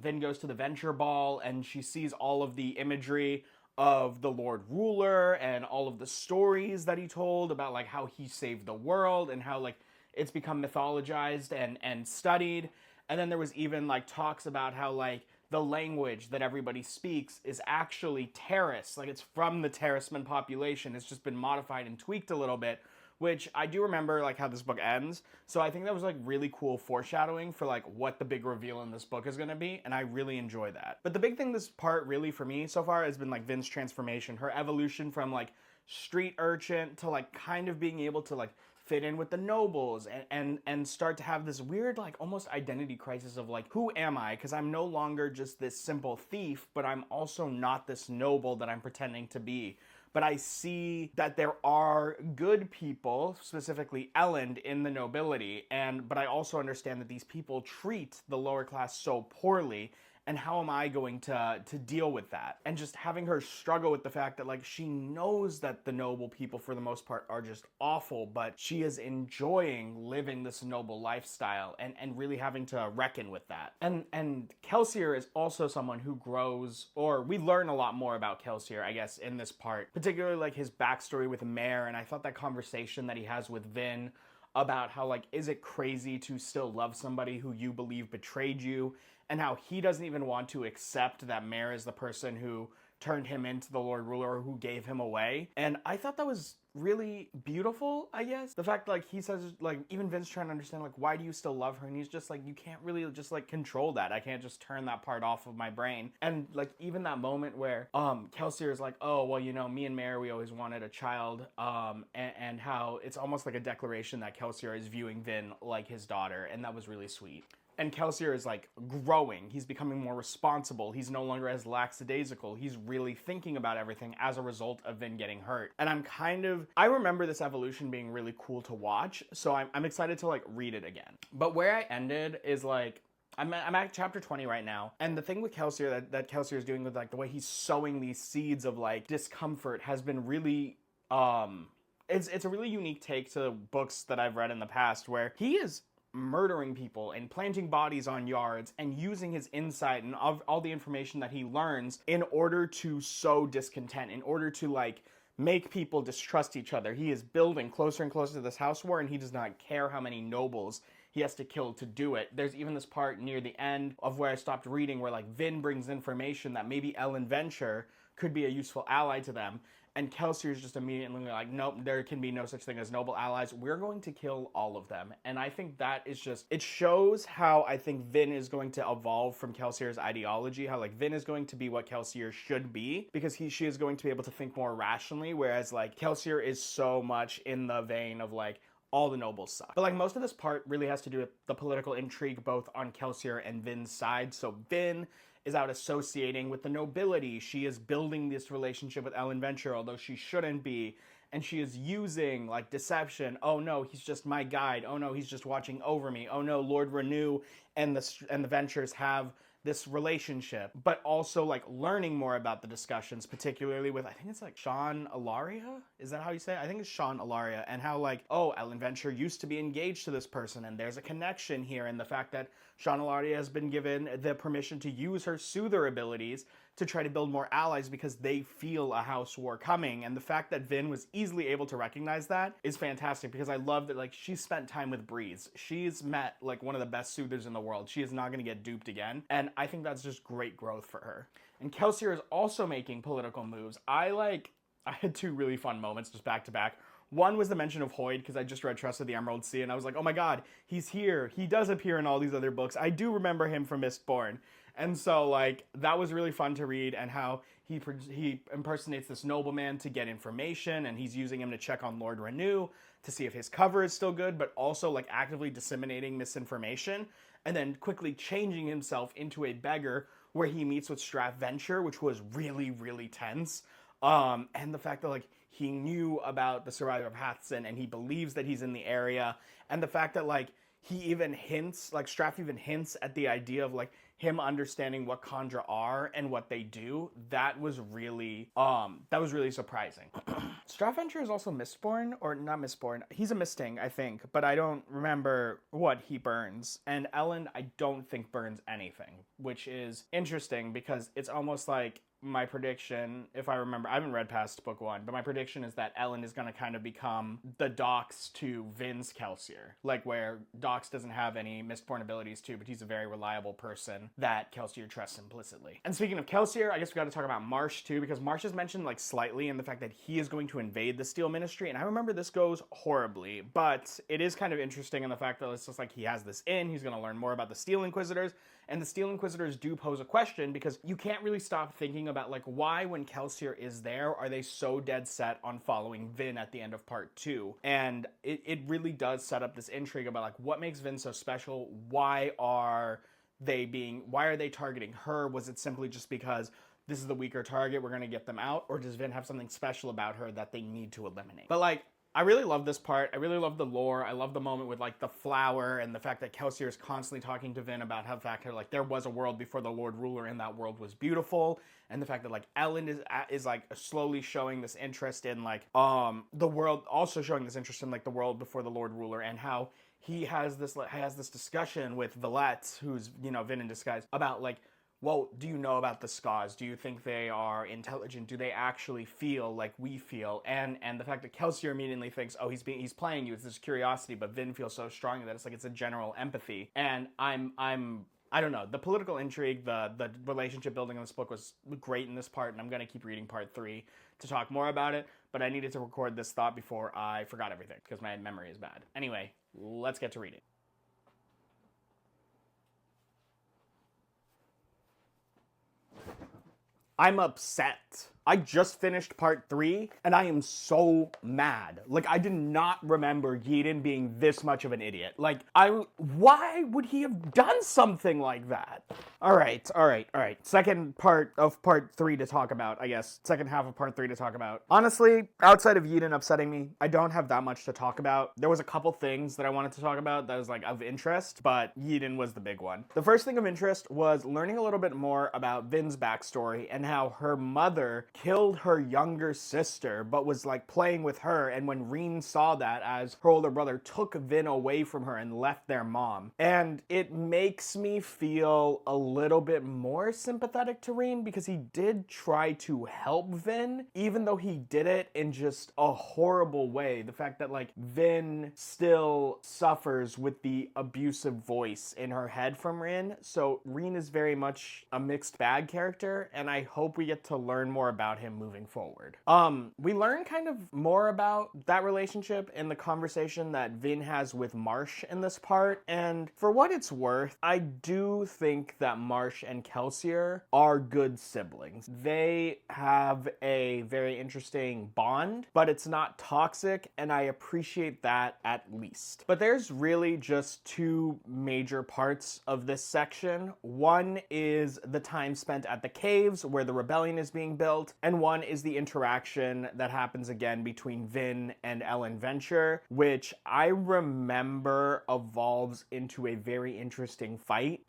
Vin goes to the Venture Ball and she sees all of the imagery of the Lord Ruler and all of the stories that he told about, like, how he saved the world and how, like, it's become mythologized and studied. And then there was even, like, talks about how, like, the language that everybody speaks is actually Terrace. Like, it's from the Terraceman population. It's just been modified and tweaked a little bit, which I do remember, like, how this book ends. So I think that was, like, really cool foreshadowing for, like, what the big reveal in this book is going to be, and I really enjoy that. But the big thing this part really for me so far has been, like, Vin's transformation, her evolution from, like, street urchin to, like, kind of being able to, like, fit in with the nobles and start to have this weird, like, almost identity crisis of, like, who am I? Because I'm no longer just this simple thief, but I'm also not this noble that I'm pretending to be. But I see that there are good people, specifically Ellen, in the nobility, but I also understand that these people treat the lower class so poorly, and how am I going to deal with that? And just having her struggle with the fact that, like, she knows that the noble people for the most part are just awful, but she is enjoying living this noble lifestyle and really having to reckon with that. And Kelsier is also someone who grows, or we learn a lot more about Kelsier, I guess, in this part, particularly, like, his backstory with Mare, and I thought that conversation that he has with Vin about how, like, is it crazy to still love somebody who you believe betrayed you, and how he doesn't even want to accept that Mare is the person who turned him into the Lord Ruler, or who gave him away. And I thought that was really beautiful, I guess. The fact, like, he says, like, even Vin's trying to understand, like, why do you still love her? And he's just like, you can't really just, like, control that. I can't just turn that part off of my brain. And, like, even that moment where Kelsier is like, oh, well, you know, me and Mare, we always wanted a child, and how it's almost like a declaration that Kelsier is viewing Vin like his daughter, and that was really sweet. And Kelsier is, like, growing. He's becoming more responsible. He's no longer as lackadaisical. He's really thinking about everything as a result of Vin getting hurt. And I remember this evolution being really cool to watch, so I'm excited to, like, read it again. But where I ended is, like, I'm at chapter 20 right now, and the thing with Kelsier that Kelsier is doing with, like, the way he's sowing these seeds of, like, discomfort has been really, it's a really unique take to books that I've read in the past, where he is murdering people and planting bodies on yards and using his insight and all the information that he learns in order to sow discontent, in order to, like, make people distrust each other. He is building closer and closer to this house war, and he does not care how many nobles he has to kill to do it. There's even this part near the end of where I stopped reading where, like, Vin brings information that maybe Ellen Venture could be a useful ally to them, and Kelsier's just immediately like, nope, there can be no such thing as noble allies. We're going to kill all of them. And I think that is just, it shows how I think Vin is going to evolve from Kelsier's ideology, how, like, Vin is going to be what Kelsier should be, because she is going to be able to think more rationally, whereas, like, Kelsier is so much in the vein of, like, all the nobles suck. But, like, most of this part really has to do with the political intrigue both on Kelsier and Vin's side. So Vin is out associating with the nobility. She is building this relationship with Ellen Venture, although she shouldn't be. And she is using, like, deception. Oh no, he's just my guide. Oh no, he's just watching over me. Oh no, Lord Renew and the Ventures have this relationship, but also, like, learning more about the discussions, particularly with, I think it's, like, Sean Ilaria? Is that how you say it? I think it's Sean Ilaria, and how, like, oh, Ellen Venture used to be engaged to this person, and there's a connection here, and the fact that Sean Ilaria has been given the permission to use her soother abilities to try to build more allies because they feel a house war coming, and the fact that Vin was easily able to recognize that is fantastic, because I love that, like, she spent time with Breeze. She's met, like, one of the best soothers in the world. She is not going to get duped again, and I think that's just great growth for her. And Kelsier is also making political moves. I had two really fun moments just back to back. One was the mention of Hoyd, because I just read Trust of the Emerald Sea, and I was like, oh my god, he's here. He does appear in all these other books. I do remember him from Mistborn. And so, like, that was really fun to read, and how he impersonates this nobleman to get information, and he's using him to check on Lord Renew to see if his cover is still good, but also, like, actively disseminating misinformation, and then quickly changing himself into a beggar where he meets with Straff Venture, which was really, really tense. And the fact that like he knew about the survivor of Hathsin and he believes that he's in the area, and the fact that like he even hints, like Straff even hints at the idea of like him understanding what Khandra are and what they do, that was really surprising. Straff Venture is also Mistborn, or not Mistborn. He's a Misting, I think, but I don't remember what he burns. And Ellen, I don't think burns anything, which is interesting because it's almost like my prediction, if I remember, I haven't read past book 1, but my prediction is that Ellen is going to kind of become the Dox to Vin's Kelsier. Like where Dox doesn't have any Mistborn abilities too, but he's a very reliable person that Kelsier trusts implicitly. And speaking of Kelsier, I guess we got to talk about Marsh too, because Marsh is mentioned like slightly in the fact that he is going to invade the Steel Ministry. And I remember this goes horribly, but it is kind of interesting in the fact that it's just like he has this in, he's going to learn more about the Steel Inquisitors. And the Steel Inquisitors do pose a question because you can't really stop thinking about like why when Kelsier is there are they so dead set on following Vin at the end of part 2. And it really does set up this intrigue about like what makes Vin so special. Why are they targeting her? Was it simply just because this is the weaker target, we're going to get them out? Or does Vin have something special about her that they need to eliminate? But like, I really love this part. I really love the lore. I love the moment with like the flower and the fact that Kelsier is constantly talking to Vin about how the fact that like there was a world before the Lord Ruler and that world was beautiful, and the fact that like Ellen is like slowly showing this interest in like the world, also showing this interest in like the world before the Lord Ruler, and how he has this discussion with Villette, who's, you know, Vin in disguise, about like, well, do you know about the Skaws? Do you think they are intelligent? Do they actually feel like we feel? And the fact that Kelsier immediately thinks, oh, he's playing you. It's this curiosity, but Vin feels so strongly that it's like it's a general empathy. And I don't know. The political intrigue, the relationship building in this book was great in this part, and I'm going to keep reading part 3 to talk more about it. But I needed to record this thought before I forgot everything because my memory is bad. Anyway, let's get to reading. I'm upset. I just finished part 3, and I am so mad. Like, I did not remember Yeadon being this much of an idiot. Like, why would he have done something like that? All right. Second part of part 3 to talk about, I guess. Second half of part 3 to talk about. Honestly, outside of Yeadon upsetting me, I don't have that much to talk about. There was a couple things that I wanted to talk about that was, like, of interest, but Yeadon was the big one. The first thing of interest was learning a little bit more about Vin's backstory and how her mother killed her younger sister, but was like playing with her, and when Reen saw that as her older brother took Vin away from her and left their mom. And it makes me feel a little bit more sympathetic to Reen because he did try to help Vin, even though he did it in just a horrible way. The fact that like Vin still suffers with the abusive voice in her head from Reen. So Reen is very much a mixed bag character, and I hope we get to learn more about him moving forward. We learn kind of more about that relationship in the conversation that Vin has with Marsh in this part, and for what it's worth, I do think that Marsh and Kelsier are good siblings. They have a very interesting bond, but it's not toxic, and I appreciate that at least. But there's really just 2 major parts of this section. One is the time spent at the caves where the rebellion is being built, and one is the interaction that happens again between Vin and Ellen Venture, which I remember evolves into a very interesting fight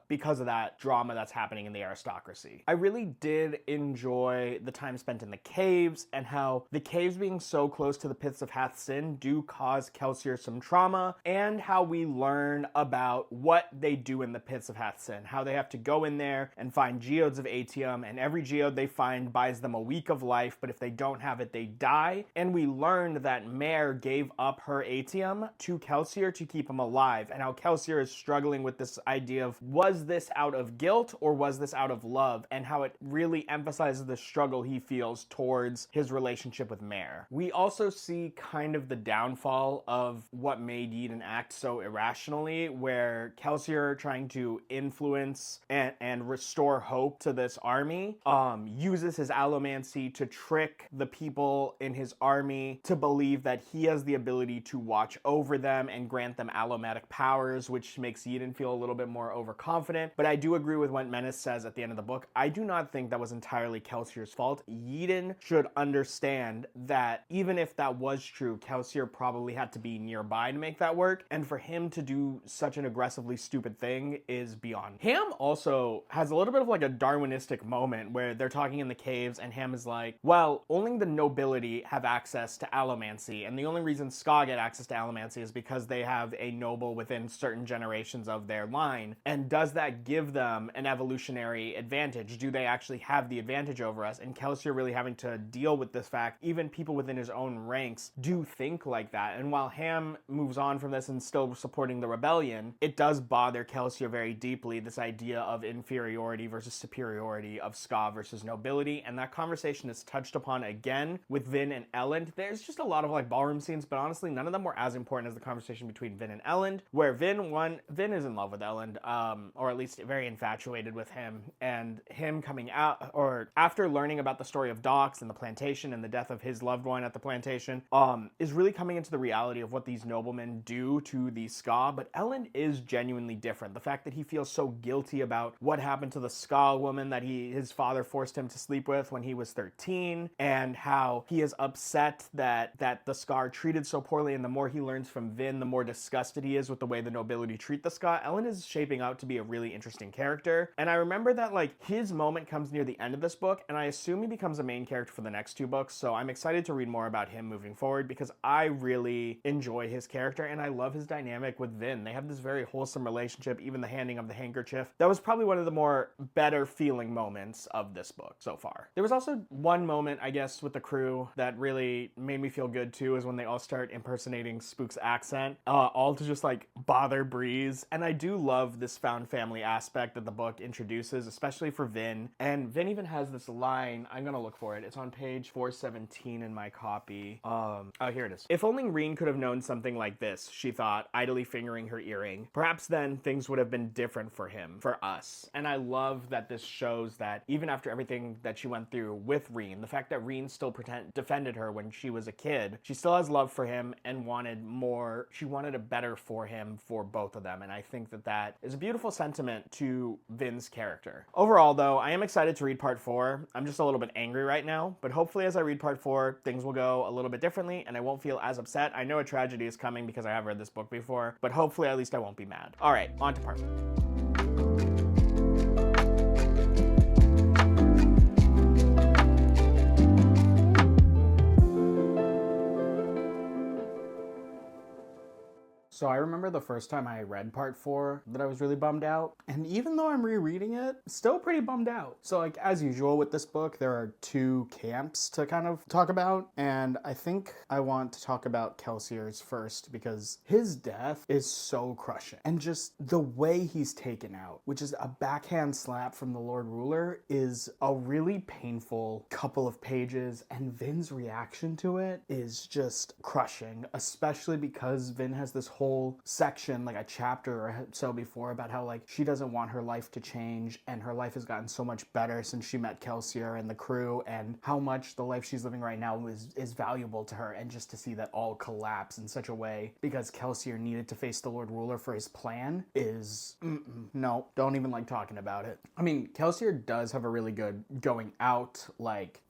because of that drama that's happening in the aristocracy. I really did enjoy the time spent in the caves, and how the caves being so close to the pits of Hathsin do cause Kelsier some trauma, and how we learn about what they do in the pits of Hathsin, how they have to go in there and find geodes of atium, and every geode they find buys them a week of life, but if they don't have it, they die. And we learned that Mare gave up her atium to Kelsier to keep him alive, and how Kelsier is struggling with this idea of, was this out of guilt or was this out of love, and how it really emphasizes the struggle he feels towards his relationship with Mare. We also see kind of the downfall of what made Yeadon act so irrationally, where Kelsier, trying to influence and restore hope to this army, uses his allomancy to trick the people in his army to believe that he has the ability to watch over them and grant them allomatic powers, which makes Eden feel a little bit more overconfident. But I do agree with what Menace says at the end of the book. I do not think that was entirely Kelsier's fault. Eden should understand that even if that was true, Kelsier probably had to be nearby to make that work, and for him to do such an aggressively stupid thing is beyond. Ham also has a little bit of like a Darwinistic moment where they're talking in the caves and Ham is like, well, only the nobility have access to allomancy, and the only reason Ska get access to allomancy is because they have a noble within certain generations of their line. And does that give them an evolutionary advantage? Do they actually have the advantage over us? And Kelsier really having to deal with this fact, even people within his own ranks do think like that. And while Ham moves on from this and still supporting the rebellion, it does bother Kelsier very deeply, this idea of inferiority versus superiority, of Ska versus nobility. And that conversation is touched upon again with Vin and Elend. There's just a lot of like ballroom scenes, but honestly none of them were as important as the conversation between Vin and Elend, where Vin is in love with Elend, or at least very infatuated with him, and him coming out, or after learning about the story of Dox and the plantation and the death of his loved one at the plantation, is really coming into the reality of what these noblemen do to the Ska. But Elend is genuinely different. The fact that he feels so guilty about what happened to the Ska woman that his father forced him to sleep with when he was 13, and how he is upset that the Ska are treated so poorly, and the more he learns from Vin, the more disgusted he is with the way the nobility treat the Ska. Elend is shaping out to be a really interesting character, and I remember that like his moment comes near the end of this book, and I assume he becomes a main character for the next two books, so I'm excited to read more about him moving forward because I really enjoy his character and I love his dynamic with Vin. They have this very wholesome relationship, even the handing of the handkerchief. That was probably one of the more better feeling moments of this book so far. There was also one moment, I guess, with the crew that really made me feel good too, is when they all start impersonating Spook's accent, all to just like bother Breeze. And I do love this found family aspect that the book introduces, especially for Vin. And Vin even has this line, I'm gonna look for it, it's on page 417 in my copy. Oh, here it is. If only Reen could have known something like this, she thought, idly fingering her earring. Perhaps then things would have been different for him, for us. And I love that this shows that even after everything that she went through with Reen, the fact that Reen still defended her when she was a kid, she still has love for him and wanted more. She wanted a better for him, for both of them. And I think that that is a beautiful sentiment to Vin's character. Overall, though, I am excited to read part 4. I'm just a little bit angry right now, but hopefully as I read part 4, things will go a little bit differently and I won't feel as upset. I know a tragedy is coming because I have read this book before, but hopefully at least I won't be mad. All right, on to part 4. So I remember the first time I read part 4 that I was really bummed out. And even though I'm rereading it, still pretty bummed out. So like as usual with this book, there are two camps to kind of talk about. And I think I want to talk about Kelsier's first because his death is so crushing. And just the way he's taken out, which is a backhand slap from the Lord Ruler, is a really painful couple of pages. And Vin's reaction to it is just crushing, especially because Vin has this whole section, like a chapter or so before, about how like she doesn't want her life to change and her life has gotten so much better since she met Kelsier and the crew, and how much the life she's living right now is valuable to her. And just to see that all collapse in such a way because Kelsier needed to face the Lord Ruler for his plan is no, don't even like talking about it. I mean, Kelsier does have a really good going out. Like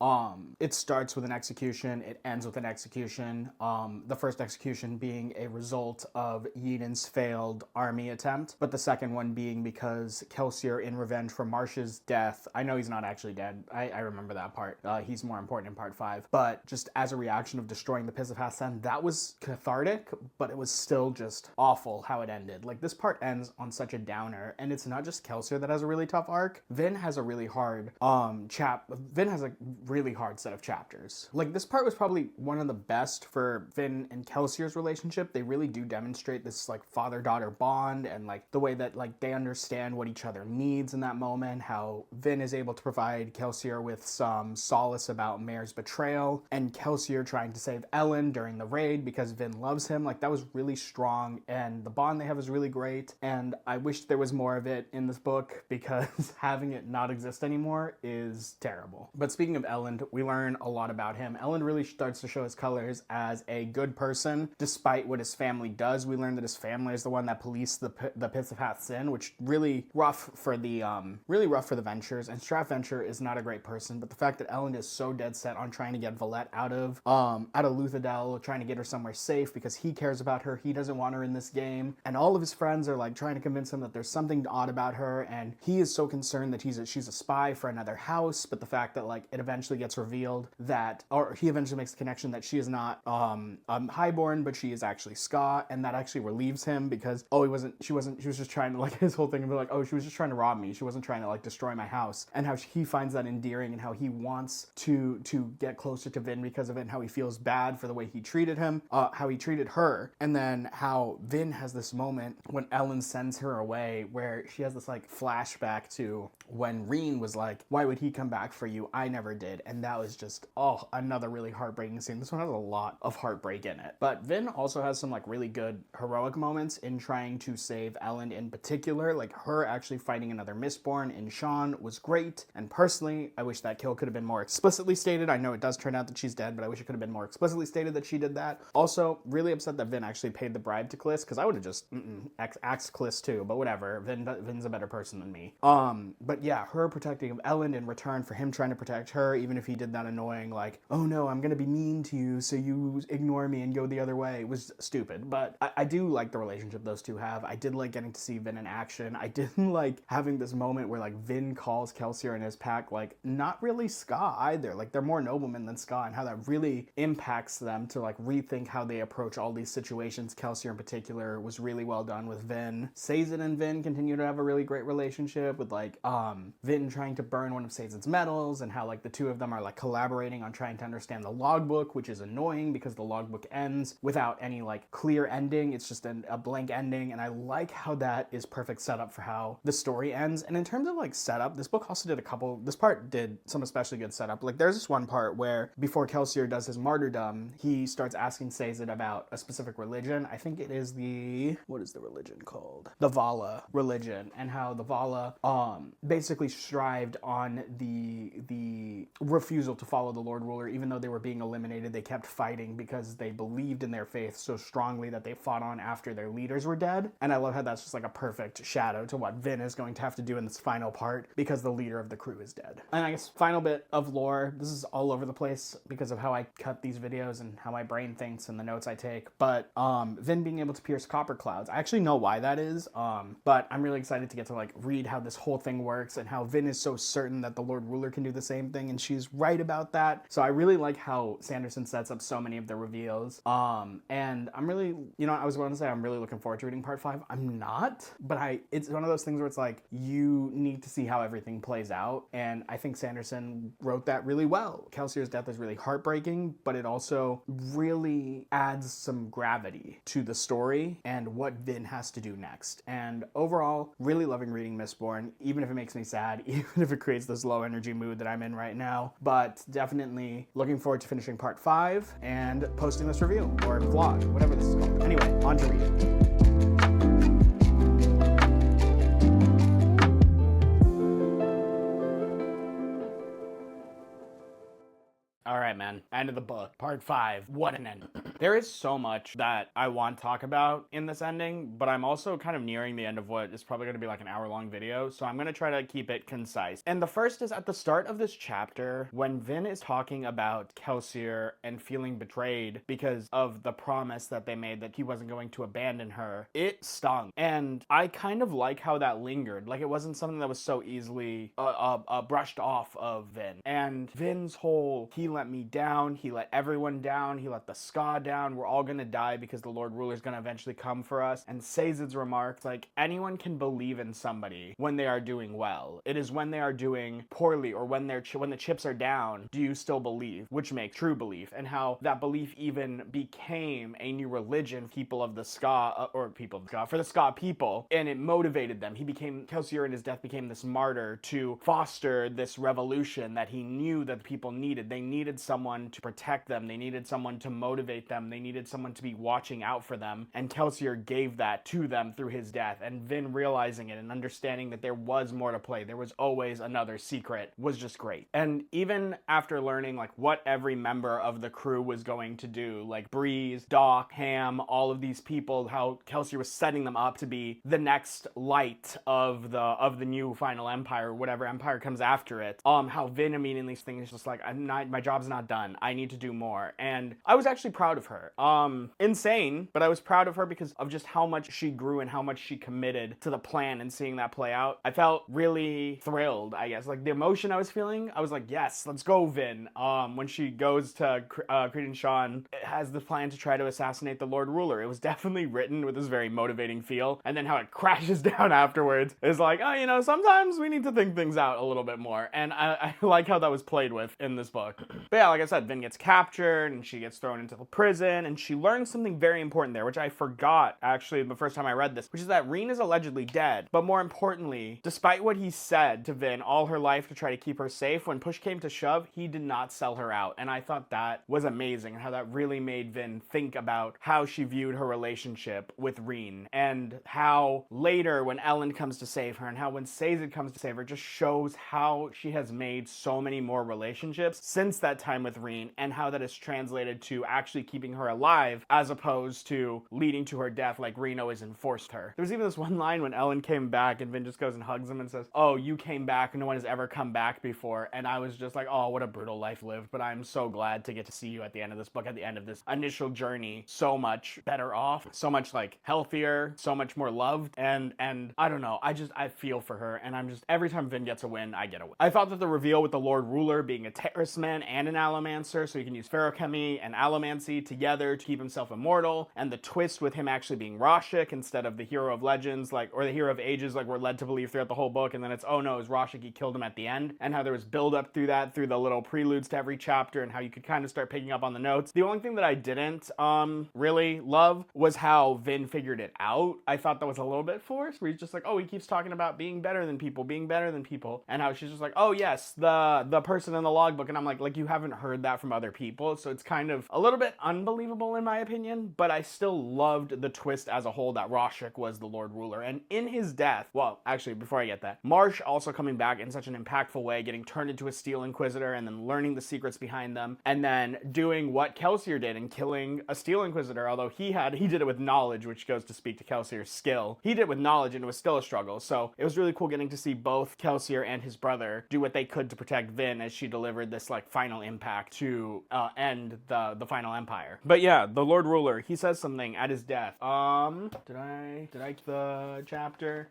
it starts with an execution, it ends with an execution, the first execution being a result of Yeden's failed army attempt, but the second one being because Kelsier, in revenge for Marsh's death, I know he's not actually dead, I remember that part, he's more important in part 5, but just as a reaction of destroying the Piss of Hassan, that was cathartic, but it was still just awful how it ended. Like this part ends on such a downer, and it's not just Kelsier that has a really tough arc. Vin has a really hard Vin has a really hard set of chapters. Like this part was probably one of the best for Vin and Kelsier's relationship. They really do demonstrate demonstrate this like father-daughter bond, and like the way that like they understand what each other needs in that moment, how Vin is able to provide Kelsier with some solace about Mare's betrayal, and Kelsier trying to save Ellen during the raid because Vin loves him. Like, that was really strong, and the bond they have is really great, and I wish there was more of it in this book because having it not exist anymore is terrible. But speaking of Elend, we learn a lot about him. Elend really starts to show his colors as a good person, despite what his family does. We learn that his family is the one that policed the Pits of Hath Sin, which really rough for the Ventures. And Strat Venture is not a great person, but the fact that Elend is so dead set on trying to get Valette out of Luthadel, trying to get her somewhere safe because he cares about her, he doesn't want her in this game, and all of his friends are like trying to convince him that there's something odd about her, and he is so concerned that she's a spy for another house. But the fact that like it eventually gets revealed that, or he eventually makes the connection that she is not highborn, but she is actually Ska, and that actually relieves him because she was just trying to, like, his whole thing would be like, oh, she was just trying to rob me, she wasn't trying to like destroy my house, and how he finds that endearing, and how he wants to get closer to Vin because of it, and how he feels bad for the way he treated him, how he treated her, and then how Vin has this moment when Ellen sends her away where she has this like flashback to when Reen was like, why would he come back for you? I never did. And that was just, another really heartbreaking scene. This one has a lot of heartbreak in it. But Vin also has some like really good heroic moments in trying to save Ellen in particular. Like her actually fighting another Mistborn in Sean was great. And personally, I wish that kill could have been more explicitly stated. I know it does turn out that she's dead, but I wish it could have been more explicitly stated that she did that. Also, really upset that Vin actually paid the bribe to Kliss, because I would have just axed Kliss too, but whatever. Vin's a better person than me. But yeah, her protecting of Ellen in return for him trying to protect her, even if he did that annoying, like, oh no, I'm gonna be mean to you, so you ignore me and go the other way, was stupid. But I do like the relationship those two have. I did like getting to see Vin in action. I didn't like having this moment where like Vin calls Kelsier and his pack like not really Ska either. Like, they're more noblemen than Ska, and how that really impacts them to like rethink how they approach all these situations. Kelsier in particular was really well done with Vin. Sazed and Vin continue to have a really great relationship with like Vin trying to burn one of Sazed's medals, and how like the two of them are like collaborating on trying to understand the logbook, which is annoying because the logbook ends without any like clear ending. It's just a blank ending, and I like how that is perfect setup for how the story ends. And in terms of like setup, this book also this part did some especially good setup. Like, there's this one part where before Kelsier does his martyrdom, he starts asking Sazed about a specific religion. I think it is what is the religion called? The Vala religion, and how the Vala basically strived on the refusal to follow the Lord Ruler. Even though they were being eliminated, they kept fighting because they believed in their faith so strongly that they fought on after their leaders were dead. And I love how that's just like a perfect shadow to what Vin is going to have to do in this final part because the leader of the crew is dead. And I guess final bit of lore, this is all over the place because of how I cut these videos and how my brain thinks and the notes I take, but Vin being able to pierce copper clouds, I actually know why that is, but I'm really excited to get to like read how this whole thing works, and how Vin is so certain that the Lord Ruler can do the same thing, and she's right about that. So I really like how Sanderson sets up so many of the reveals, and I'm really, I was going to say I'm really looking forward to reading part 5. I'm not, but it's one of those things where it's like, you need to see how everything plays out, and I think Sanderson wrote that really well. Kelsier's death is really heartbreaking, but it also really adds some gravity to the story and what Vin has to do next. And overall, really loving reading Mistborn, even if it makes me sad, even if it creates this low energy mood that I'm in right now. But definitely looking forward to finishing part 5 and posting this review or vlog, whatever this is called. Anyway, on to reading. All right, man. End of the book. Part 5. What an ending. There is so much that I want to talk about in this ending, but I'm also kind of nearing the end of what is probably going to be like an hour-long video, so I'm going to try to keep it concise. And the first is at the start of this chapter, when Vin is talking about Kelsier and feeling betrayed because of the promise that they made that he wasn't going to abandon her. It stung. And I kind of like how that lingered. Like, it wasn't something that was so easily brushed off of Vin. And Vin's whole, he let me down, he let everyone down, he let the Ska down, down. We're all gonna die because the Lord Ruler is gonna eventually come for us. And Sazed's remarks, like, anyone can believe in somebody when they are doing well. It is when they are doing poorly or when when the chips are down, do you still believe, which makes true belief. And how that belief even became a new religion, people of the Ska, or people of the Ska, for the Ska people, and it motivated them. Kelsier in his death became this martyr to foster this revolution that he knew that the people needed. They needed someone to protect them. They needed someone to motivate them. They needed someone to be watching out for them. And Kelsier gave that to them through his death. And Vin realizing it and understanding that there was more to play, there was always another secret, was just great. And even after learning like what every member of the crew was going to do, like Breeze, Doc, Ham, all of these people, how Kelsier was setting them up to be the next light of the new final empire, whatever empire comes after it. How Vin immediately thinks just like, my job's not done. I need to do more. And I was actually proud of her. Insane, but I was proud of her because of just how much she grew and how much she committed to the plan, and seeing that play out. I felt really thrilled, I guess. Like the emotion I was feeling, I was like, yes, let's go, Vin. When she goes to Creed and Sean, it has the plan to try to assassinate the Lord Ruler. It was definitely written with this very motivating feel. And then how it crashes down afterwards is like, oh, you know, sometimes we need to think things out a little bit more. And I like how that was played with in this book. But yeah, like I said, Vin gets captured and she gets thrown into the prison, and she learns something very important there, which I forgot actually the first time I read this, which is that Reen is allegedly dead. But more importantly, despite what he said to Vin all her life to try to keep her safe, when push came to shove, he did not sell her out. And I thought that was amazing, and how that really made Vin think about how she viewed her relationship with Reen, and how later when Ellen comes to save her and how when Sazed comes to save her, just shows how she has made so many more relationships since that time with Reen, and how that is translated to actually keeping her alive as opposed to leading to her death like Reen always enforced her. There was even this one line when Ellen came back and Vin just goes and hugs him and says, oh, you came back, no one has ever come back before. And I was just like, oh, what a brutal life lived, but I'm so glad to get to see you at the end of this book, at the end of this initial journey, so much better off, so much like healthier, so much more loved, and I don't know, I feel for her, and I'm just, every time Vin gets a win, I get a win. I thought that the reveal with the Lord Ruler being a Terraceman and an Allomancer, so he can use Feruchemy and Allomancy together to keep himself immortal, and the twist with him actually being Rashik instead of the hero of legends, like, or the hero of ages, like we're led to believe throughout the whole book, and then it's, oh no, it's Rashik, he killed him at the end, and how there was build up through that, through the little preludes to every chapter, and how you could kind of start picking up on the notes. The only thing that I didn't really love was how Vin figured it out. I thought that was a little bit forced, where he's just like, oh, he keeps talking about being better than people, and how she's just like, oh yes, the person in the logbook, and I'm like you haven't heard that from other people, so it's kind of a little bit unbelievable in my opinion, but I still loved the twist as a whole that Rashik was the Lord Ruler. And in his death, well, actually, before I get that, Marsh also coming back in such an impactful way, getting turned into a Steel Inquisitor and then learning the secrets behind them, and then doing what Kelsier did and killing a Steel Inquisitor, although he did it with knowledge, which goes to speak to Kelsier's skill. He did it with knowledge, and it was still a struggle, so it was really cool getting to see both Kelsier and his brother do what they could to protect Vin as she delivered this like final impact to end the final empire. But yeah, the Lord Ruler, he says something at his death. Did I get the chapter?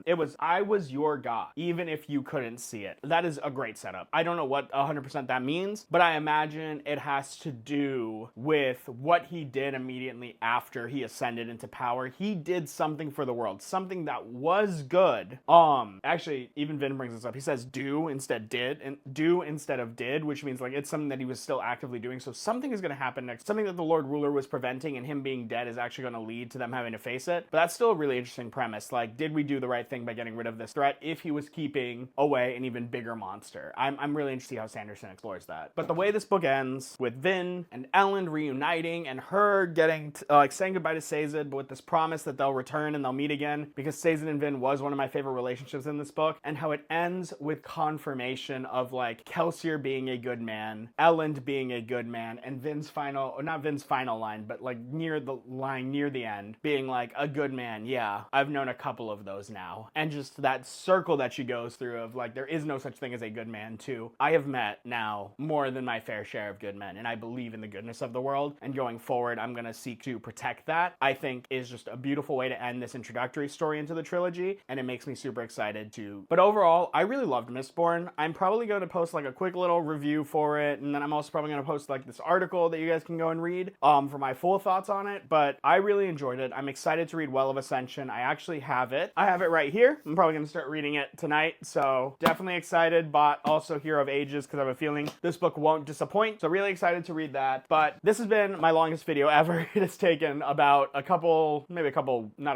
It was, I was your God, even if you couldn't see it. That is a great setup. I don't know what 100% that means, but I imagine it has to do with what he did immediately after he ascended into power. He did something for the world, something that was good. Actually, even Vin brings this up. He says do instead did, and do instead of did, which means like it's something that he was still actively doing. So something is going to happen next. Something that the Lord Ruler was preventing, and him being dead is actually going to lead to them having to face it. But that's still a really interesting premise. Like, did we do the right thing by getting rid of this threat if he was keeping away an even bigger monster? I'm really interested to see how Sanderson explores that. But the way this book ends with Vin and Ellen reuniting and her getting saying goodbye to Sazed, but with this promise that they'll return and they'll meet again, because Sazed and Vin was one of my favorite relationships in this book, and how it ends with confirmation of like Kelsier being a good man, Ellen being a good man, and Vin's final, or not Vin's final line, but like near the line near the end being like a good man. Yeah, I've known a couple of those now. And just that circle that she goes through of like, there is no such thing as a good man too. I have met now more than my fair share of good men, and I believe in the goodness of the world, and going forward I'm going to seek to protect that. I think is just a beautiful way to end this introductory story into the trilogy, and it makes me super excited to. But overall, I really loved Mistborn. I'm probably going to post like a quick little review for it, and then I'm also probably going to post like this article that you guys can can go and read for my full thoughts on it, but I really enjoyed it. I'm excited to read Well of Ascension. I actually have it. I have it right here. I'm probably going to start reading it tonight, so definitely excited. Bought also Hero of Ages because I have a feeling this book won't disappoint, so really excited to read that. But this has been my longest video ever. It has taken about not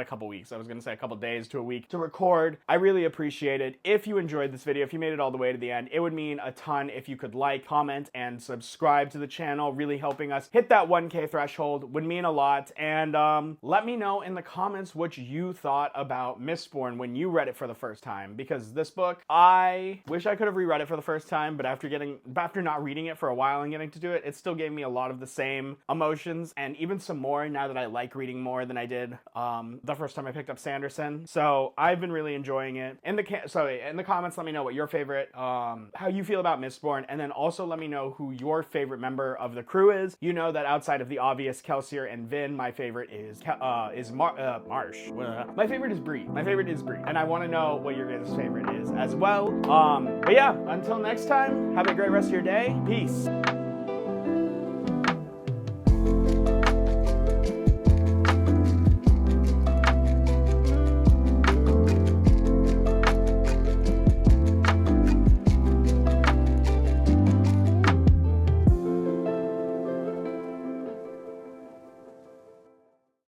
a couple weeks, I was going to say a couple days to a week to record. I really appreciate it. If you enjoyed this video, if you made it all the way to the end, it would mean a ton if you could like, comment, and subscribe to the channel. Really helping us hit that 1K threshold would mean a lot. And let me know in the comments what you thought about Mistborn when you read it for the first time, because this book, I wish I could have reread it for the first time, but after not reading it for a while and getting to do it, it still gave me a lot of the same emotions and even some more now that I like reading more than I did the first time I picked up Sanderson. So I've been really enjoying it. In the comments, let me know what your favorite, how you feel about Mistborn, and then also let me know who your favorite member of the crew is. You know that outside of the obvious Kelsier and Vin, my favorite is Marsh. My favorite is Bree. And I want to know what your guys' favorite is as well. But yeah, until next time, have a great rest of your day. Peace.